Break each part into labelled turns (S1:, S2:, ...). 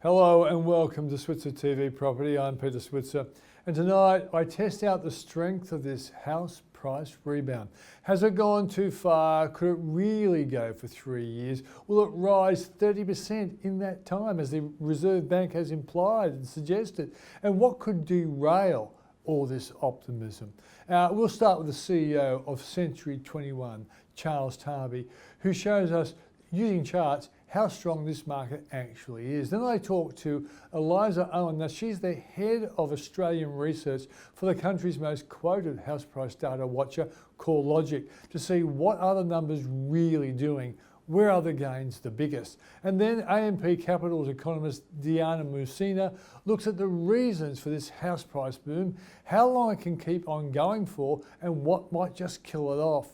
S1: Hello and welcome to SwitzerTV Property. I'm Peter Switzer, and tonight I test out the strength of this house price rebound. Has it gone too far? Could it really go for 3 years? Will it rise 30% in that time, as the Reserve Bank has implied and suggested? And what could derail all this optimism? We'll start with the CEO of Century 21, Charles Tarbey, who shows us, using charts, how strong this market actually is. Then I talked to Eliza, Owen. Now, she's the head of Australian research for the country's most quoted house price data watcher, CoreLogic, to see what are the numbers really doing, where are the gains the biggest. And then AMP Capital's economist Diana Mousina looks at the reasons for this house price boom, how long it can keep on going for, and what might just kill it off.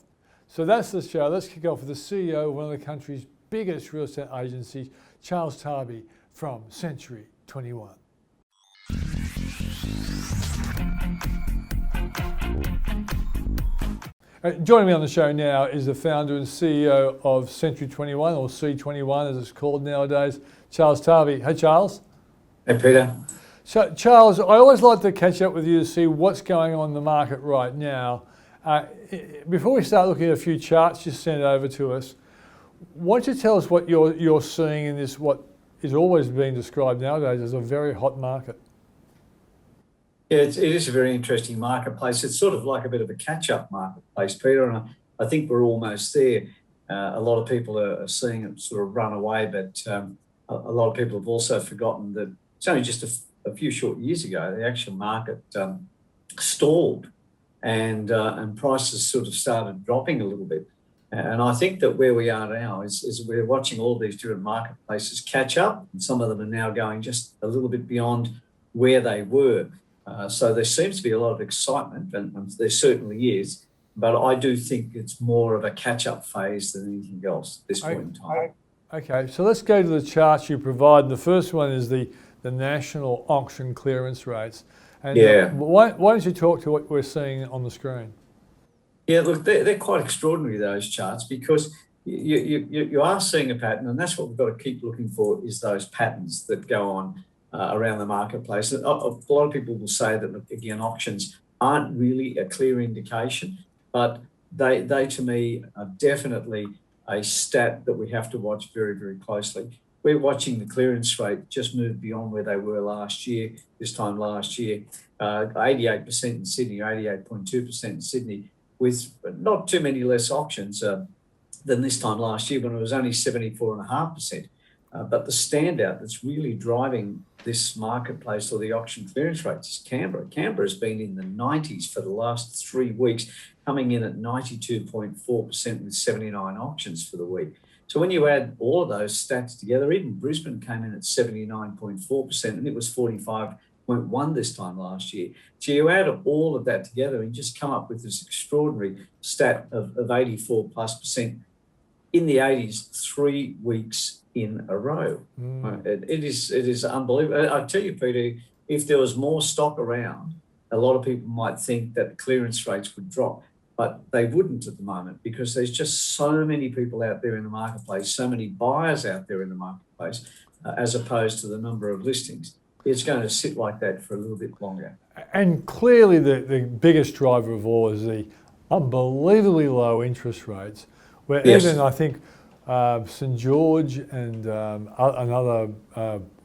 S1: So that's the show. Let's kick off with the CEO of one of the country's biggest real estate agencies, Charles Tarbey from Century 21. Joining me on the show now is the founder and CEO of Century 21, or C21 as it's called nowadays, Charles Tarbey. Hey, Charles.
S2: Hey, Peter.
S1: So, Charles, I always like to catch up with you to see what's going on in the market right now. Before we start looking at a few charts you sent over to us, why don't you tell us what you're seeing in this, what is always being described nowadays as a very hot market?
S2: Yeah, it is a very interesting marketplace. It's sort of like a bit of a catch-up marketplace, Peter, and I think we're almost there. A lot of people are seeing it sort of run away, but a lot of people have also forgotten that it's only just a few short years ago, the actual market stalled and prices sort of started dropping a little bit. And I think that where we are now is we're watching all these different marketplaces catch up, and some of them are now going just a little bit beyond where they were. So there seems to be a lot of excitement, and there certainly is, but I do think it's more of a catch-up phase than anything else at this point in time.
S1: Okay, so let's go to the charts you provide. The first one is the national auction clearance rates. And
S2: yeah.
S1: Why don't you talk to what we're seeing on the screen?
S2: Yeah, look, they're quite extraordinary, those charts, because you are seeing a pattern, and that's what we've got to keep looking for, is those patterns that go on around the marketplace. A lot of people will say that, look, again, auctions aren't really a clear indication, but they to me are definitely a stat that we have to watch very, very closely. We're watching the clearance rate just move beyond where they were last year, this time last year, 88% in Sydney, 88.2% in Sydney, with not too many less auctions than this time last year when it was only 74.5%. But the standout that's really driving this marketplace, or the auction clearance rates, is Canberra. Canberra has been in the 90s for the last 3 weeks, coming in at 92.4% with 79 auctions for the week. So when you add all of those stats together, even Brisbane came in at 79.4%, and it was 45.1 this time last year. So you add all of that together and just come up with this extraordinary stat of 84+% in the 80s, 3 weeks in a row. It is unbelievable. I tell you, Peter, if there was more stock around, a lot of people might think that the clearance rates would drop, but they wouldn't at the moment, because there's just so many people out there in the marketplace, so many buyers out there in the marketplace, as opposed to the number of listings. It's going to sit like that for a little bit longer.
S1: And clearly the biggest driver of all is the unbelievably low interest rates, where
S2: yes.
S1: even I think St George and another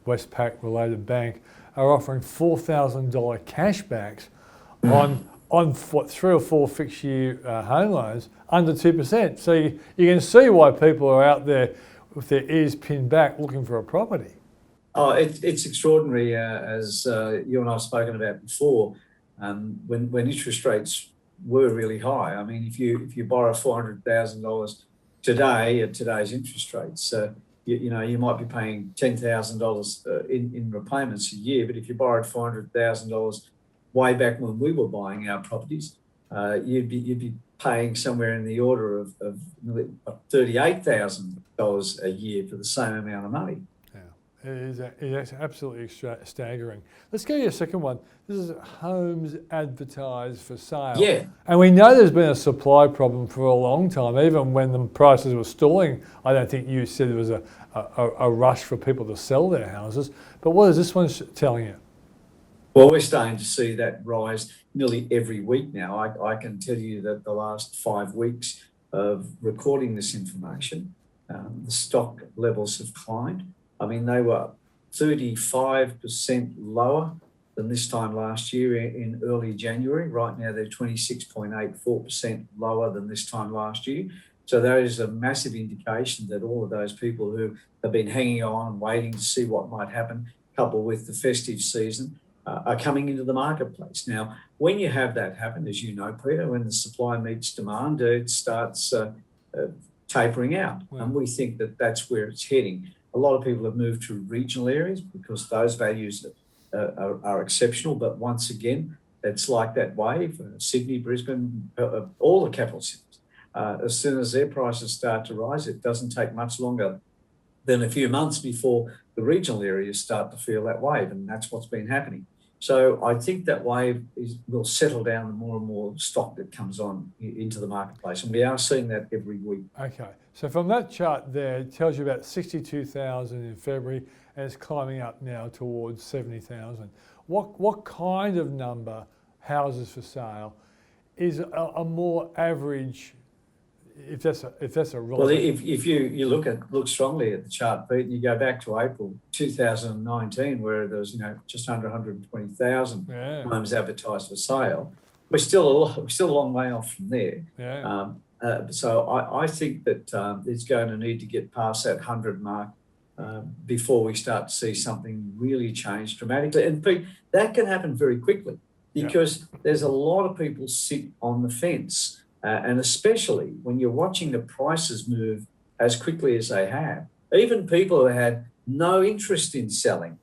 S1: Westpac related bank are offering $4,000 cashbacks on what, 3 or 4 fixed year home loans under 2%. So you can see why people are out there with their ears pinned back looking for a property.
S2: Oh, it's extraordinary, as you and I have spoken about before, when interest rates were really high. I mean, if you borrow $400,000 today at today's interest rates, you might be paying $10,000 in repayments a year. But if you borrowed $400,000 way back when we were buying our properties, you'd be paying somewhere in the order of $38,000 a year for the same amount of money.
S1: It's absolutely staggering. Let's go to your second one. This is homes advertised for sale.
S2: Yeah.
S1: And we know there's been a supply problem for a long time. Even when the prices were stalling, I don't think you said there was a rush for people to sell their houses. But what is this one telling you?
S2: Well, we're starting to see that rise nearly every week now. I can tell you that the last 5 weeks of recording this information, the stock levels have climbed. I mean, they were 35% lower than this time last year in early January. Right now, they're 26.84% lower than this time last year. So that is a massive indication that all of those people who have been hanging on and waiting to see what might happen, coupled with the festive season, are coming into the marketplace. Now, when you have that happen, as you know, Peter, when the supply meets demand, it starts tapering out.
S1: Wow.
S2: And we think that that's where it's heading. A lot of people have moved to regional areas because those values are exceptional. But once again, it's like that wave, Sydney, Brisbane, all the capital cities. As soon as their prices start to rise, it doesn't take much longer than a few months before the regional areas start to feel that wave. And that's what's been happening. So I think that wave will settle down the more and more stock that comes on into the marketplace. And we are seeing that every week.
S1: Okay. So from that chart there, it tells you about 62,000 in February and it's climbing up now towards 70,000. What kind of number houses for sale is a more average, if that's a relevant...
S2: Well, if you look strongly at the chart, Pete, and you go back to April 2019, where there was just under 120,000 homes advertised for sale, we're still a long way off from there.
S1: Yeah.
S2: So I think that it's going to need to get past that 100 mark before we start to see something really change dramatically. And Pete, that can happen very quickly because there's a lot of people sit on the fence. And especially when you're watching the prices move as quickly as they have, even people who had no interest in selling,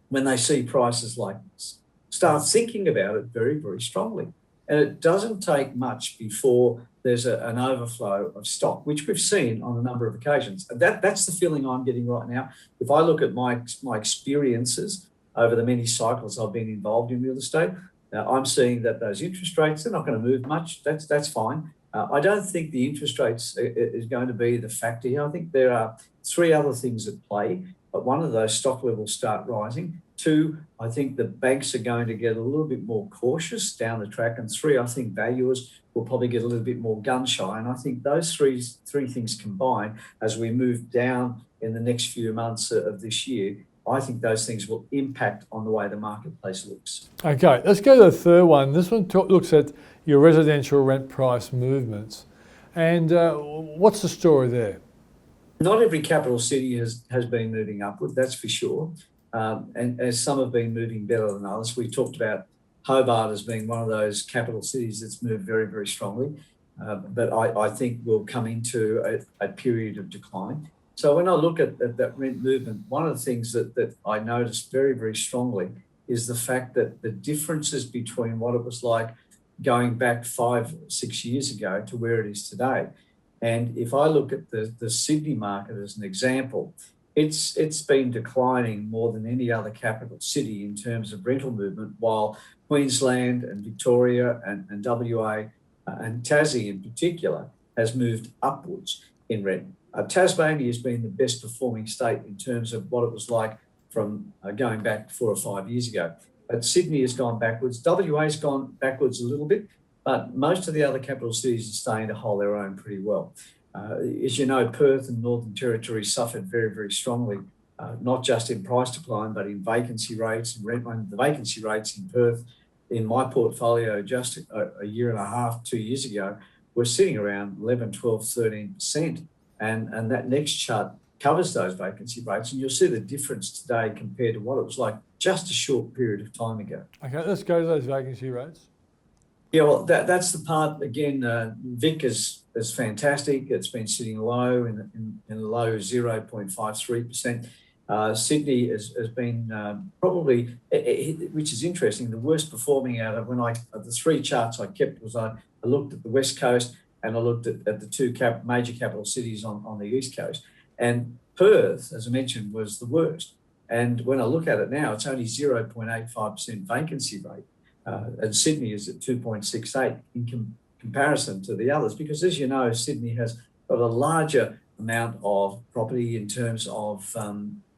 S2: when they see prices like this, start thinking about it very, very strongly. And it doesn't take much before there's an overflow of stock, which we've seen on a number of occasions. That's the feeling I'm getting right now. If I look at my experiences over the many cycles I've been involved in real estate, I'm seeing that those interest rates, they're not going to move much. That's fine. I don't think the interest rates is going to be the factor here. I think there are 3 other things at play. But one of those, stock levels start rising. 2, I think the banks are going to get a little bit more cautious down the track. And 3, I think valuers will probably get a little bit more gun shy. And I think those three things combined as we move down in the next few months of this year, I think those things will impact on the way the marketplace looks.
S1: Okay, let's go to the third one. This one looks at your residential rent price movements. And what's the story there?
S2: Not every capital city has been moving upward, that's for sure. And as some have been moving better than others. We talked about Hobart as being one of those capital cities that's moved very, very strongly. But I think we'll come into a period of decline. So when I look at that rent movement, one of the things that I noticed very, very strongly is the fact that the differences between what it was like going back 5 or 6 years ago to where it is today. And if I look at the Sydney market as an example, it's been declining more than any other capital city in terms of rental movement, while Queensland and Victoria and WA and Tassie in particular has moved upwards in rent. Tasmania has been the best performing state in terms of what it was like from going back 4 or 5 years ago. But Sydney has gone backwards. WA has gone backwards a little bit, but most of the other capital cities are starting to hold their own pretty well. As you know, Perth and Northern Territory suffered very, very strongly, not just in price decline, but in vacancy rates and rent. The vacancy rates in Perth, in my portfolio just a year and a half, 2 years ago, were sitting around 11, 12, 13%. And that next chart covers those vacancy rates, and you'll see the difference today compared to what it was like just a short period of time ago.
S1: Okay, let's go to those vacancy rates.
S2: Yeah, well, that's the part, again, Vic is fantastic. It's been sitting low in the low 0.53%. Sydney has been probably, which is interesting, the worst performing out of the 3 charts I kept was I looked at the West Coast and I looked at the 2 major capital cities on the East Coast. And Perth, as I mentioned, was the worst. And when I look at it now, it's only 0.85% vacancy rate. And Sydney is at 2.68 in comparison to the others, because as you know, Sydney has got a larger amount of property in terms of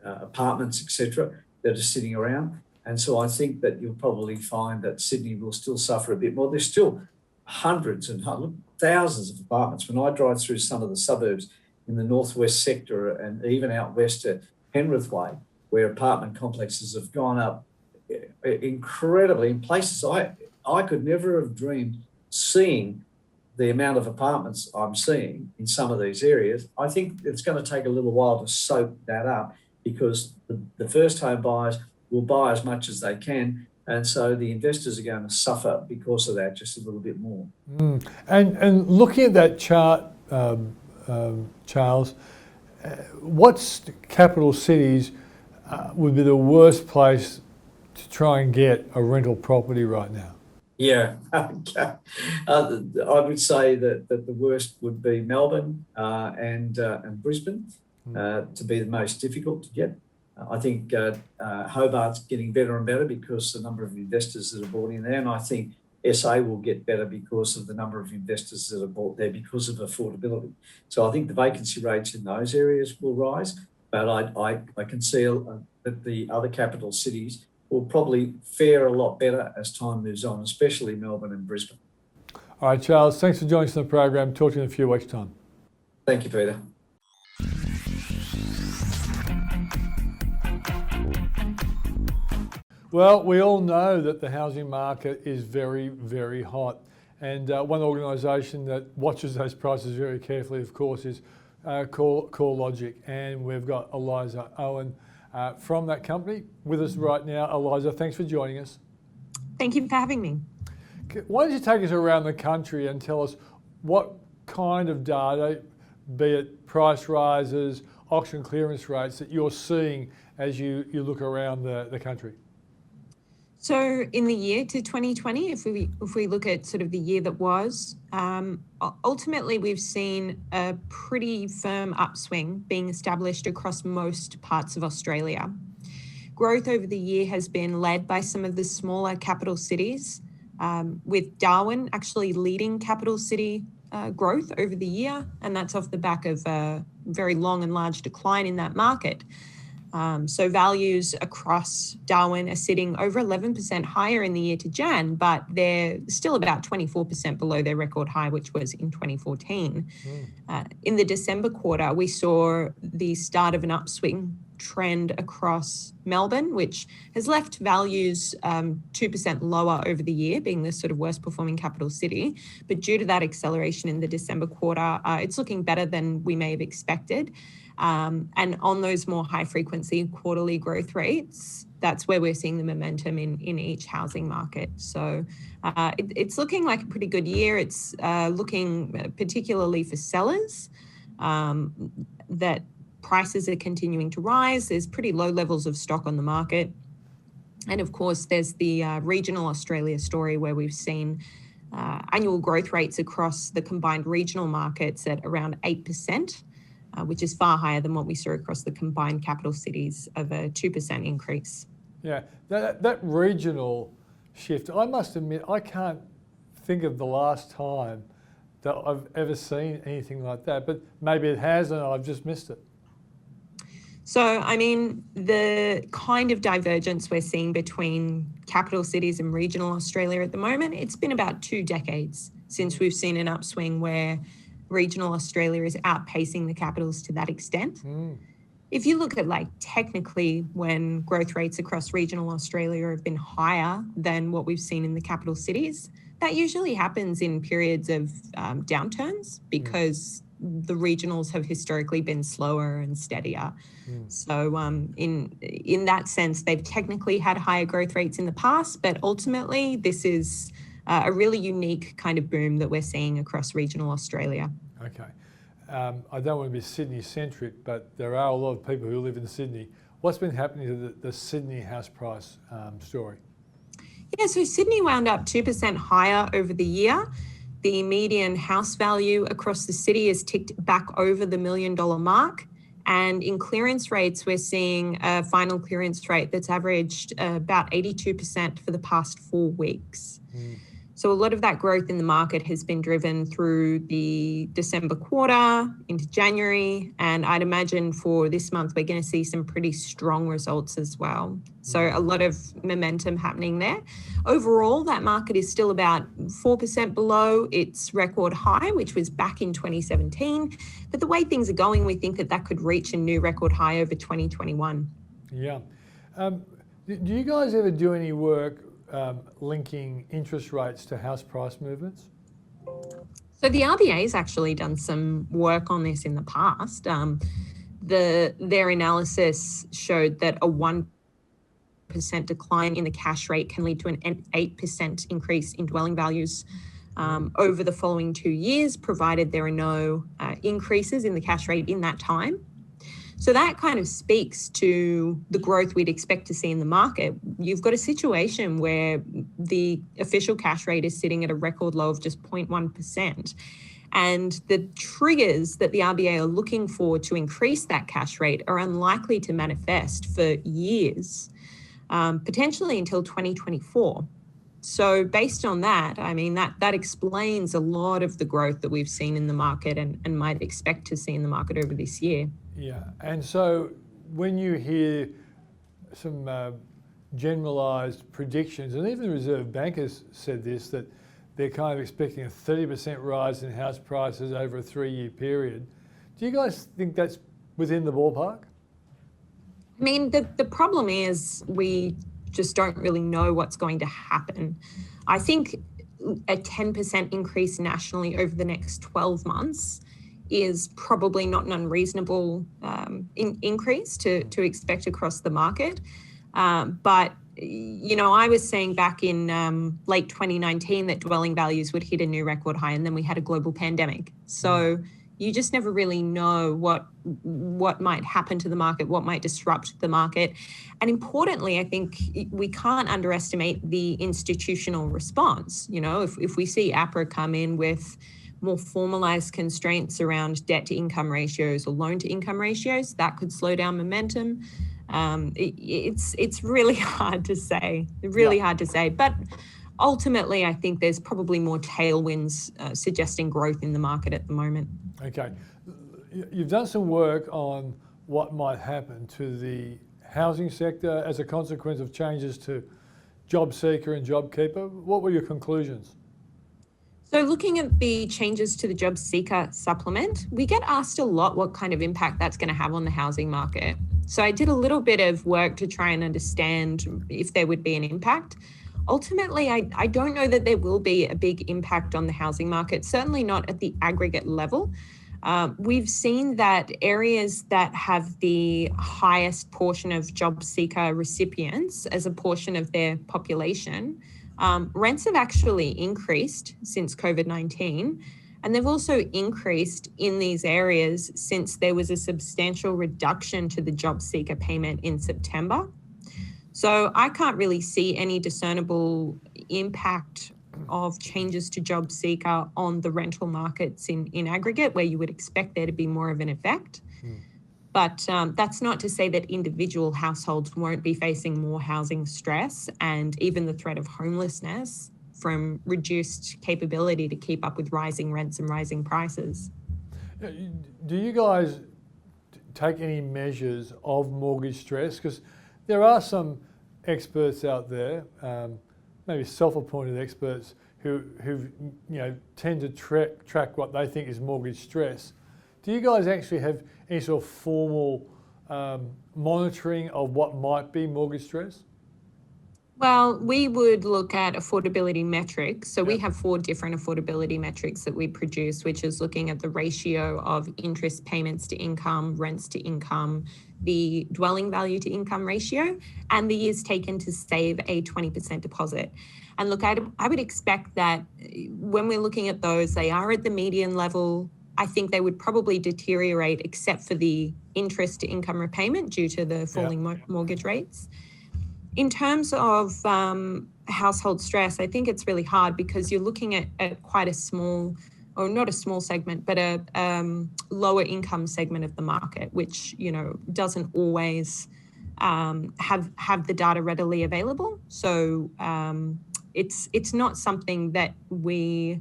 S2: apartments, etc., that are sitting around. And so I think that you'll probably find that Sydney will still suffer a bit more. There's still hundreds and thousands of apartments. When I drive through some of the suburbs in the northwest sector and even out west to Penrith Way, where apartment complexes have gone up incredibly in places I could never have dreamed seeing the amount of apartments I'm seeing in some of these areas. I think it's going to take a little while to soak that up, because the first home buyers will buy as much as they can, and so the investors are going to suffer because of that just a little bit more.
S1: And looking at that chart, Charles, what's capital cities would be the worst place to try and get a rental property right now?
S2: Yeah, I would say that the worst would be Melbourne and Brisbane to be the most difficult to get. I think Hobart's getting better and better because the number of investors that are bought in there, and I think SA will get better because of the number of investors that are bought there because of affordability. So I think the vacancy rates in those areas will rise, but I can see that the other capital cities will probably fare a lot better as time moves on, especially Melbourne and Brisbane.
S1: All right, Charles, thanks for joining us on the program. Talk to you in a few weeks' time.
S2: Thank you, Peter.
S1: Well, we all know that the housing market is very, very hot. And one organisation that watches those prices very carefully, of course, is CoreLogic. And we've got Eliza, Owen from that company with us right now. Eliza, thanks for joining us.
S3: Thank you for having me.
S1: Why don't you take us around the country and tell us what kind of data, be it price rises, auction clearance rates, that you're seeing as you look around the country?
S3: So in the year to 2020, if we look at sort of the year that was, ultimately we've seen a pretty firm upswing being established across most parts of Australia. Growth over the year has been led by some of the smaller capital cities, with Darwin actually leading capital city growth over the year, and that's off the back of a very long and large decline in that market. So values across Darwin are sitting over 11% higher in the year to Jan, but they're still about 24% below their record high, which was in 2014. In the December quarter, we saw the start of an upswing trend across Melbourne, which has left values 2% lower over the year, being the sort of worst performing capital city. But due to that acceleration in the December quarter, it's looking better than we may have expected. And on those more high frequency quarterly growth rates, that's where we're seeing the momentum in each housing market. So it's looking like a pretty good year. It's looking particularly for sellers that prices are continuing to rise. There's pretty low levels of stock on the market. And of course, there's the regional Australia story where we've seen annual growth rates across the combined regional markets at around 8%. Which is far higher than what we saw across the combined capital cities of a 2% increase.
S1: Yeah, that regional shift, I must admit, I can't think of the last time that I've ever seen anything like that, but maybe it has and I've just missed it.
S3: So, I mean, the kind of divergence we're seeing between capital cities and regional Australia at the moment, it's been about 2 decades since we've seen an upswing where regional Australia is outpacing the capitals to that extent. If you look at technically when growth rates across regional Australia have been higher than what we've seen in the capital cities, that usually happens in periods of downturns because the regionals have historically been slower and steadier. So in that sense, they've technically had higher growth rates in the past, but ultimately this is a really unique kind of boom that we're seeing across regional Australia.
S1: Okay. I don't want to be Sydney-centric, but there are a lot of people who live in Sydney. What's been happening to the Sydney house price story?
S3: Yeah, so Sydney wound up 2% higher over the year. The median house value across the city has ticked back over the $1 million mark. And in clearance rates, we're seeing a final clearance rate that's averaged about 82% for the past 4 weeks. So a lot of that growth in the market has been driven through the December quarter into January. And I'd imagine for this month, we're going to see some pretty strong results as well. So a lot of momentum happening there. Overall, that market is still about 4% below its record high, which was back in 2017. But the way things are going, we think that that could reach a new record high over 2021.
S1: Yeah. Do you guys ever do any work linking interest rates to house price movements?
S3: So the RBA's actually done some work on this in the past. Their analysis showed that a 1% decline in the cash rate can lead to an 8% increase in dwelling values over the following 2 years, provided there are no increases in the cash rate in that time. So that kind of speaks to the growth we'd expect to see in the market. You've got a situation where the official cash rate is sitting at a record low of just 0.1%. And the triggers that the RBA are looking for to increase that cash rate are unlikely to manifest for years, potentially until 2024. So based on that, I mean, that explains a lot of the growth that we've seen in the market and might expect to see in the market over this year.
S1: Yeah, and so when you hear some generalised predictions, and even the Reserve Bank has said this, that they're kind of expecting a 30% rise in house prices over a 3-year period, do you guys think that's within the ballpark?
S3: I mean, the problem is we just don't really know what's going to happen. I think a 10% increase nationally over the next 12 months is probably not an unreasonable increase to expect across the market. But, you know, I was saying back in late 2019 that dwelling values would hit a new record high, and then we had a global pandemic. So you just never really know what might happen to the market, what might disrupt the market. And importantly, I think we can't underestimate the institutional response. You know, if we see APRA come in with more formalized constraints around debt to income ratios or loan to income ratios, that could slow down momentum. It's really hard to say, hard to say. But ultimately, I think there's probably more tailwinds suggesting growth in the market at the moment.
S1: Okay. You've done some work on what might happen to the housing sector as a consequence of changes to JobSeeker and JobKeeper. What were your conclusions?
S3: So looking at the changes to the JobSeeker supplement, we get asked a lot what kind of impact that's going to have on the housing market. So I did a little bit of work to try and understand if there would be an impact. Ultimately, I don't know that there will be a big impact on the housing market, certainly not at the aggregate level. We've seen that areas that have the highest portion of JobSeeker recipients as a portion of their population, rents have actually increased since COVID-19, and they've also increased in these areas since there was a substantial reduction to the JobSeeker payment in September. So I can't really see any discernible impact of changes to JobSeeker on the rental markets in aggregate, where you would expect there to be more of an effect. But that's not to say that individual households won't be facing more housing stress and even the threat of homelessness from reduced capability to keep up with rising rents and rising prices.
S1: Do you guys take any measures of mortgage stress? Because there are some experts out there, maybe self-appointed experts, who tend to track what they think is mortgage stress. Do you guys actually have any sort of formal monitoring of what might be mortgage stress?
S3: Well, we would look at affordability metrics. So we have 4 different affordability metrics that we produce, which is looking at the ratio of interest payments to income, rents to income, the dwelling value to income ratio, and the years taken to save a 20% deposit. And look, I would expect that when we're looking at those, they are at the median level. I think they would probably deteriorate except for the interest to income repayment due to the falling mortgage rates. In terms of household stress, I think it's really hard because you're looking at quite a small or not a small segment, but a lower income segment of the market, which, you know, doesn't always have the data readily available. So it's not something that we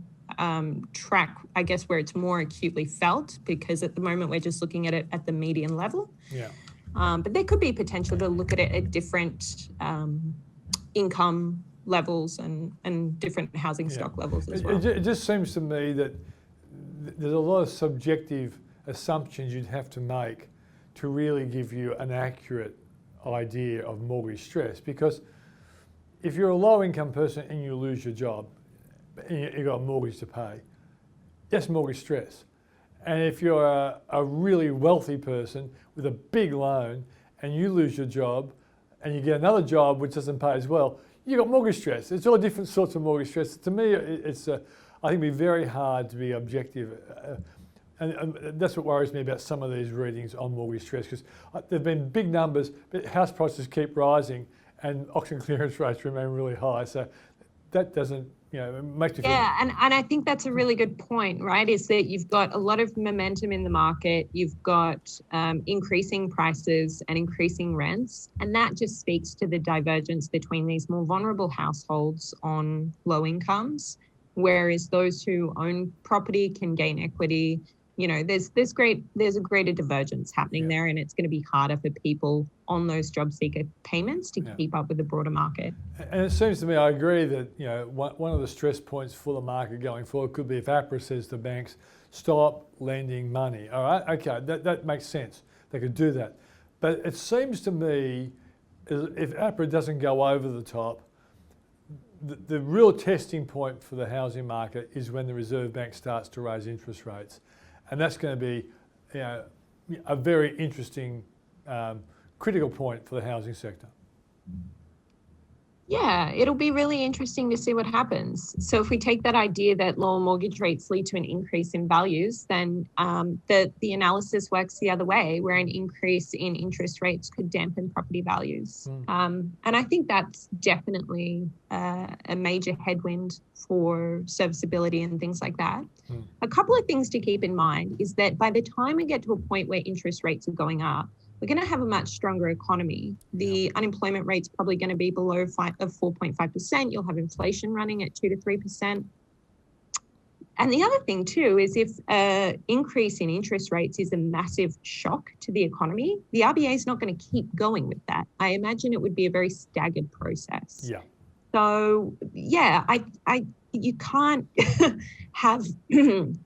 S3: track, I guess, where it's more acutely felt, because at the moment we're just looking at it at the median level.
S1: Yeah.
S3: But there could be potential to look at it at different income levels and different housing stock levels as well.
S1: It just seems to me that there's a lot of subjective assumptions you'd have to make to really give you an accurate idea of mortgage stress, because if you're a low income person and you lose your job and you've got a mortgage to pay, that's mortgage stress. And if you're a really wealthy person with a big loan and you lose your job and you get another job which doesn't pay as well, you've got mortgage stress. It's all different sorts of mortgage stress. To me, it's I think it'd be very hard to be objective. And that's what worries me about some of these readings on mortgage stress, because there have been big numbers, but house prices keep rising and auction clearance rates remain really high. So that doesn't, you know, make you feel...
S3: Yeah, and I think that's a really good point, right? Is that you've got a lot of momentum in the market, you've got increasing prices and increasing rents, and that just speaks to the divergence between these more vulnerable households on low incomes, whereas those who own property can gain equity. You know, there's a greater divergence happening there, and it's going to be harder for people on those job seeker payments to keep up with the broader market.
S1: And it seems to me, I agree that, you know, one of the stress points for the market going forward could be if APRA says to banks, stop lending money. All right, okay, that makes sense. They could do that. But it seems to me, if APRA doesn't go over the top, the real testing point for the housing market is when the Reserve Bank starts to raise interest rates. And that's going to be, you know, a very interesting, critical point for the housing sector.
S3: Yeah, it'll be really interesting to see what happens. So if we take that idea that lower mortgage rates lead to an increase in values, then the analysis works the other way, where an increase in interest rates could dampen property values. And I think that's definitely a major headwind for serviceability and things like that. A couple of things to keep in mind is that by the time we get to a point where interest rates are going up, we're going to have a much stronger economy. The unemployment rate's probably going to be below 4.5%. You'll have inflation running at 2 to 3%. And the other thing too is if an increase in interest rates is a massive shock to the economy, the RBA is not going to keep going with that. I imagine it would be a very staggered process.
S1: Yeah.
S3: So yeah, you can't have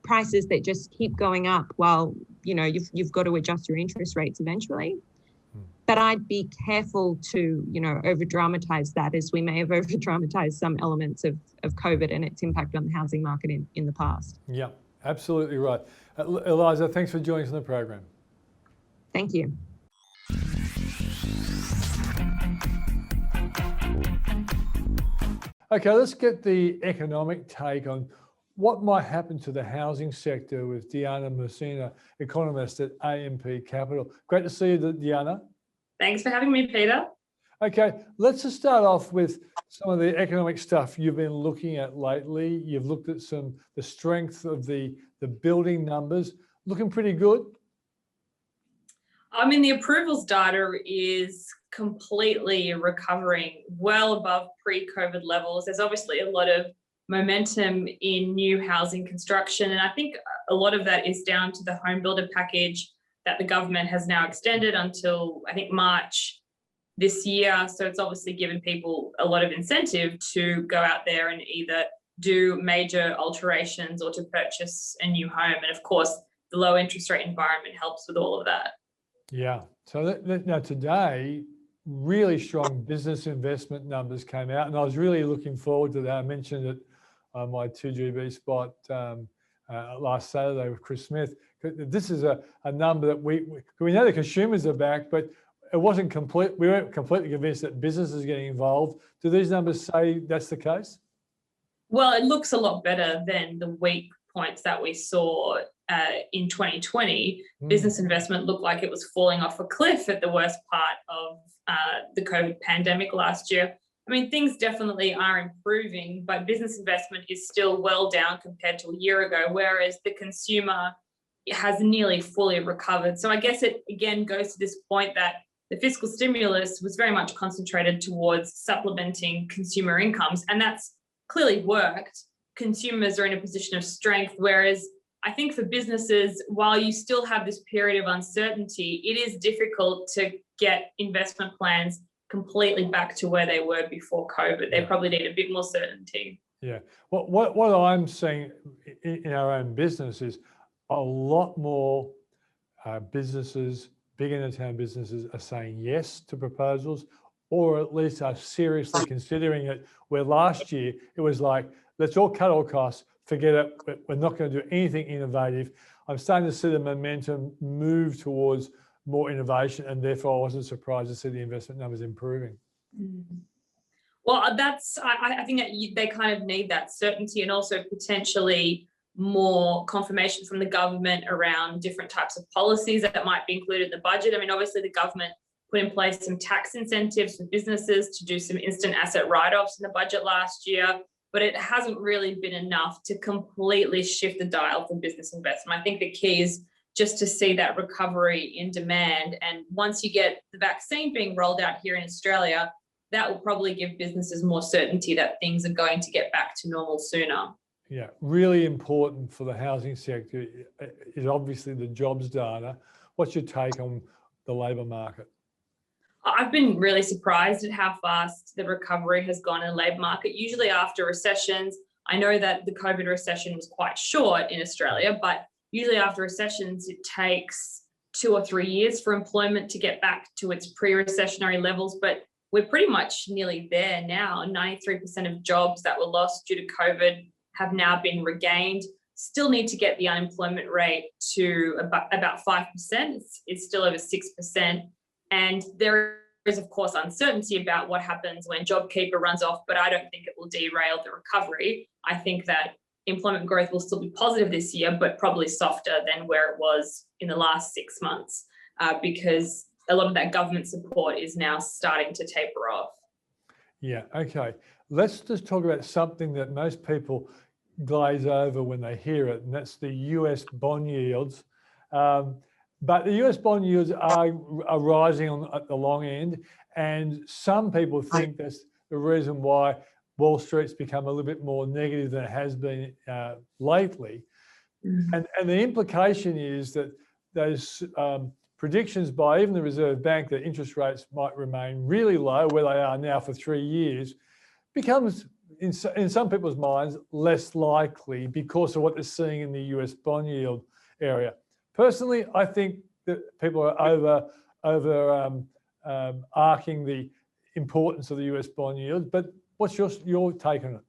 S3: prices that just keep going up while, you know, you've got to adjust your interest rates eventually. But I'd be careful to, you know, over dramatize that, as we may have over dramatized some elements of COVID and its impact on the housing market in the past.
S1: Yeah, absolutely right. Eliza, thanks for joining us on the program.
S3: Thank you.
S1: Okay, let's get the economic take on what might happen to the housing sector with Diana Mousina, economist at AMP Capital. Great to see you, Diana.
S4: Thanks for having me, Peter.
S1: Okay, let's just start off with some of the economic stuff you've been looking at lately. You've looked at the strength of the building numbers, looking pretty good.
S4: I mean, the approvals data is completely recovering well above pre-COVID levels. There's obviously a lot of momentum in new housing construction, and I think a lot of that is down to the home builder package that the government has now extended until, I think, March this year. So it's obviously given people a lot of incentive to go out there and either do major alterations or to purchase a new home. And of course, the low interest rate environment helps with all of that.
S1: Yeah. So now today, really strong business investment numbers came out, and I was really looking forward to that. I mentioned it on my 2GB spot last Saturday with Chris Smith. This is a number that we know the consumers are back, but it wasn't complete. We weren't completely convinced that business is getting involved. Do these numbers say that's the case?
S4: Well, it looks a lot better than the weak points that we saw in 2020. Business investment looked like it was falling off a cliff at the worst part of the COVID pandemic last year. I mean, things definitely are improving, but business investment is still well down compared to a year ago, whereas the consumer has nearly fully recovered. So I guess it again goes to this point that the fiscal stimulus was very much concentrated towards supplementing consumer incomes, and that's clearly worked. Consumers are in a position of strength, whereas I think for businesses, while you still have this period of uncertainty, it is difficult to get investment plans completely back to where they were before COVID. They probably need a bit more certainty.
S1: Yeah. What I'm seeing in our own business is a lot more businesses, big end of town businesses, are saying yes to proposals, or at least are seriously considering it, where last year it was like, let's all cut all costs, forget it, we're not going to do anything innovative. I'm starting to see the momentum move towards more innovation, and therefore I wasn't surprised to see the investment numbers improving.
S4: Well, I think that they kind of need that certainty, and also potentially more confirmation from the government around different types of policies that might be included in the budget. I mean, obviously the government put in place some tax incentives for businesses to do some instant asset write-offs in the budget last year, but it hasn't really been enough to completely shift the dial for business investment. I think the key is just to see that recovery in demand. And once you get the vaccine being rolled out here in Australia, that will probably give businesses more certainty that things are going to get back to normal sooner.
S1: Yeah, really important for the housing sector is obviously the jobs data. What's your take on the labour market?
S4: I've been really surprised at how fast the recovery has gone in the labour market. Usually after recessions, I know that the COVID recession was quite short in Australia, but usually after recessions, it takes 2 or 3 years for employment to get back to its pre-recessionary levels. But we're pretty much nearly there now. 93% of jobs that were lost due to COVID have now been regained. Still need to get the unemployment rate to about 5%. It's still over 6%. And there is, of course, uncertainty about what happens when JobKeeper runs off, but I don't think it will derail the recovery. I think that employment growth will still be positive this year, but probably softer than where it was in the last 6 months, because a lot of that government support is now starting to taper off.
S1: Yeah, okay. Let's just talk about something that most people glaze over when they hear it, and that's the US bond yields. But the US bond yields are rising at the long end, and some people think that's the reason why Wall Street's become a little bit more negative than it has been lately. And the implication is that those predictions by even the Reserve Bank that interest rates might remain really low, where they are now for 3 years, becomes, in some people's minds, less likely because of what they're seeing in the US bond yield area. Personally, I think that people are arcing the importance of the US bond yield, but what's your take on it?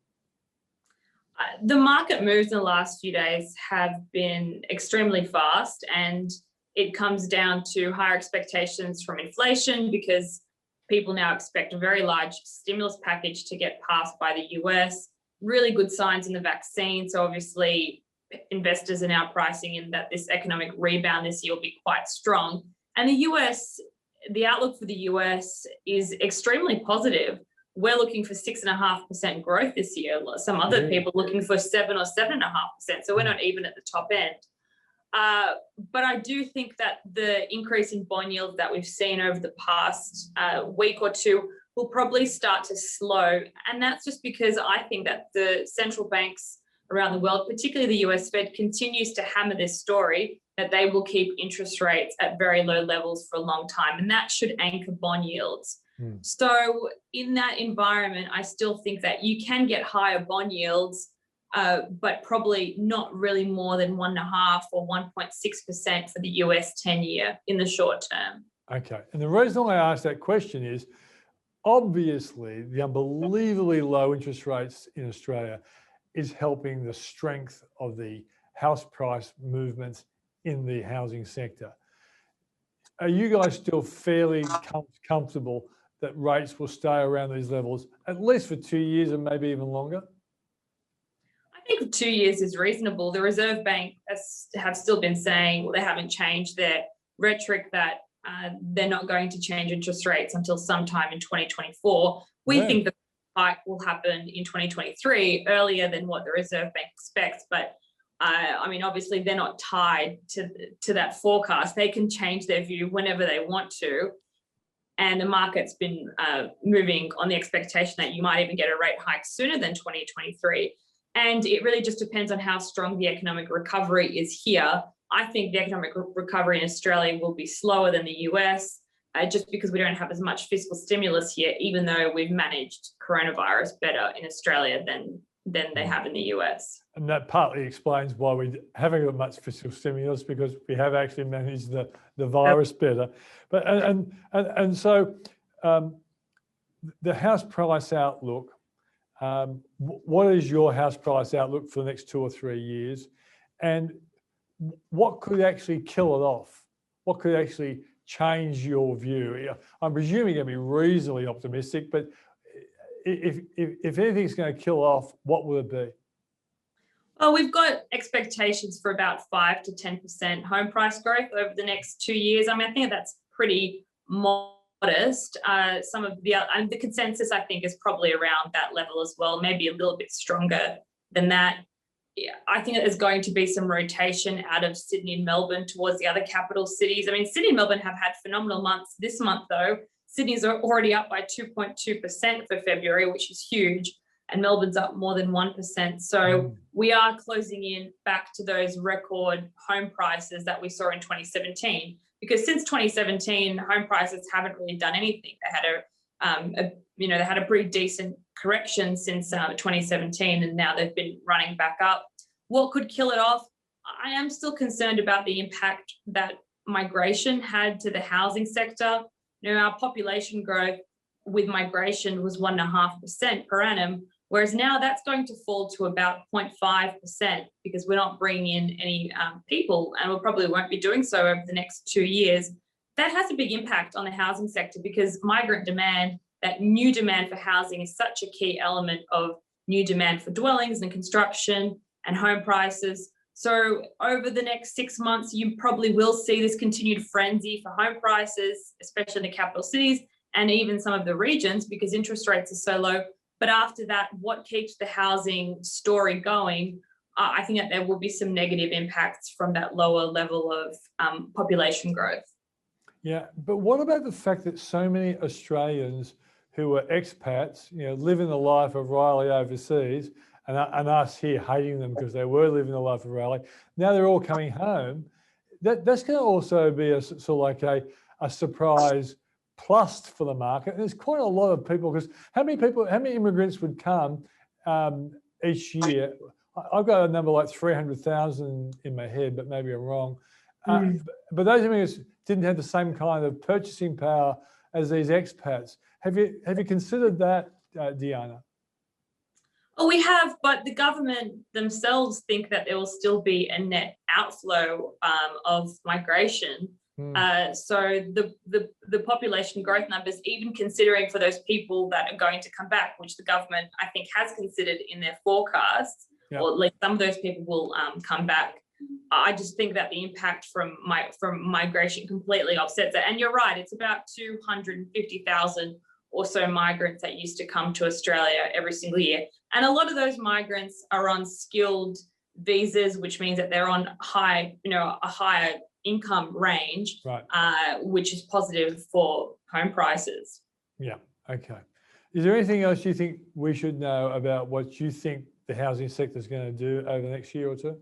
S4: The market moves in the last few days have been extremely fast, and it comes down to higher expectations from inflation, because people now expect a very large stimulus package to get passed by the US. Really good signs in the vaccine. So obviously investors are now pricing in that this economic rebound this year will be quite strong. And the US, the outlook for the US is extremely positive. We're looking for 6.5% growth this year. Some other people looking for 7 or 7.5%. So we're not even at the top end. But I do think that the increase in bond yields that we've seen over the past week or two will probably start to slow. And that's just because I think that the central banks around the world, particularly the US Fed, continues to hammer this story that they will keep interest rates at very low levels for a long time. And that should anchor bond yields. So in that environment, I still think that you can get higher bond yields, but probably not really more than 1.5 or 1.6% for the US 10-year in the short term.
S1: Okay. And the reason I asked that question is obviously the unbelievably low interest rates in Australia is helping the strength of the house price movements in the housing sector. Are you guys still fairly comfortable that rates will stay around these levels at least for 2 years and maybe even longer?
S4: I think 2 years is reasonable. The Reserve Bank have still been saying, well, they haven't changed their rhetoric that they're not going to change interest rates until sometime in 2024. We think that hike will happen in 2023, earlier than what the Reserve Bank expects. But I mean, obviously, they're not tied to that forecast. They can change their view whenever they want to. And the market's been moving on the expectation that you might even get a rate hike sooner than 2023. And it really just depends on how strong the economic recovery is here. I think the economic recovery in Australia will be slower than the US, just because we don't have as much fiscal stimulus here, even though we've managed coronavirus better in Australia than they have in the US.
S1: And that partly explains why we haven't got much fiscal stimulus, because we have actually managed the virus better. But and so the house price outlook. What is your house price outlook for the next 2 or 3 years, and what could actually kill it off? What could actually change your view? I'm presuming you're going to be reasonably optimistic, but if anything's going to kill off, what will it be?
S4: Well, we've got expectations for about 5 to 10% home price growth over the next 2 years. I mean, I think that's pretty modest. Some of the consensus, I think, is probably around that level as well, maybe a little bit stronger than that. Yeah, I think there's going to be some rotation out of Sydney and Melbourne towards the other capital cities. I mean, Sydney and Melbourne have had phenomenal months this month, though. Sydney's already up by 2.2% for February, which is huge, and Melbourne's up more than 1%. So we are closing in back to those record home prices that we saw in 2017. Because since 2017, home prices haven't really done anything. They had a pretty decent correction since 2017, and now they've been running back up. What could kill it off? I am still concerned about the impact that migration had to the housing sector. You know, our population growth with migration was 1.5% per annum, whereas now that's going to fall to about 0.5% because we're not bringing in any people, and we probably won't be doing so over the next 2 years. That has a big impact on the housing sector because migrant demand, that new demand for housing, is such a key element of new demand for dwellings and construction and home prices. So over the next 6 months, you probably will see this continued frenzy for home prices, especially in the capital cities and even some of the regions because interest rates are so low. But after that, what keeps the housing story going? I think that there will be some negative impacts from that lower level of population growth.
S1: Yeah, but what about the fact that so many Australians who are expats, living the life of Riley overseas, and us here hating them because they were living the life of Riley, now they're all coming home. That's going to also be a sort of like a surprise plus for the market. And there's quite a lot of people, because how many immigrants would come each year? I've got a number like 300,000 in my head, but maybe I'm wrong. But those immigrants didn't have the same kind of purchasing power as these expats. Have you considered that, Diana?
S4: Oh, we have, but the government themselves think that there will still be a net outflow of migration. So the population growth numbers, even considering for those people that are going to come back, which the government I think has considered in their forecasts, or at least some of those people will come back. I just think that the impact from migration completely offsets it. And you're right, it's about 250,000 or so migrants that used to come to Australia every single year. And a lot of those migrants are on skilled visas, which means that they're on a higher income range,
S1: right.
S4: Which is positive for home prices.
S1: Yeah, okay. Is there anything else you think we should know about what you think the housing sector is going to do over the next year or two?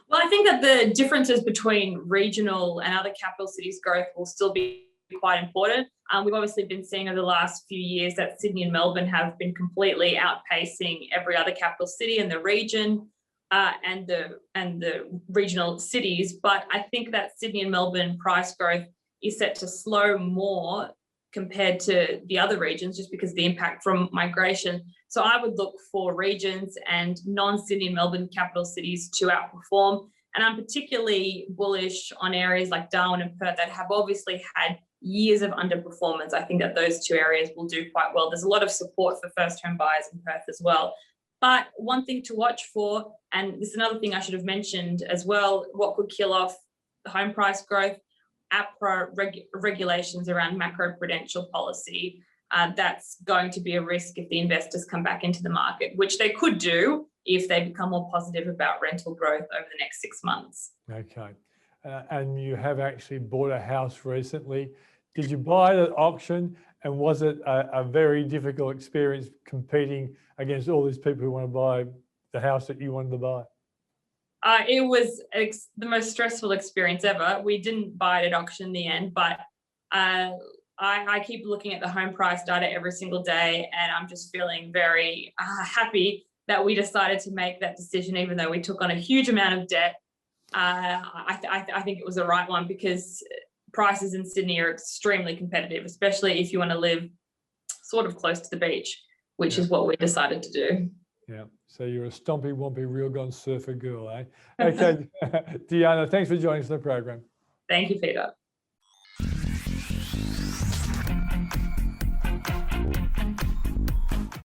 S4: Well, I think that the differences between regional and other capital cities' growth will still be quite important. We've obviously been seeing over the last few years that Sydney and Melbourne have been completely outpacing every other capital city in the region and the regional cities. But I think that Sydney and Melbourne price growth is set to slow more compared to the other regions just because of the impact from migration. So I would look for regions and non-Sydney and Melbourne capital cities to outperform. And I'm particularly bullish on areas like Darwin and Perth that have obviously had years of underperformance. I think that those two areas will do quite well. There's a lot of support for first home buyers in Perth as well. But one thing to watch for, and this is another thing I should have mentioned as well, what could kill off the home price growth? APRA regulations around macroprudential policy. that's going to be a risk if the investors come back into the market, which they could do if they become more positive about rental growth over the next 6 months.
S1: Okay. And you have actually bought a house recently. Did you buy it at auction? And was it a very difficult experience competing against all these people who want to buy the house that you wanted to buy?
S4: It was the most stressful experience ever. We didn't buy it at auction in the end, but I keep looking at the home price data every single day, and I'm just feeling very happy that we decided to make that decision, even though we took on a huge amount of debt. I think it was the right one, because prices in Sydney are extremely competitive, especially if you want to live sort of close to the beach, which is what we decided to do.
S1: Yeah, so you're a stompy, wompy, real gone surfer girl, eh? Okay, Deanna, thanks for joining us on the program.
S4: Thank you, Peter.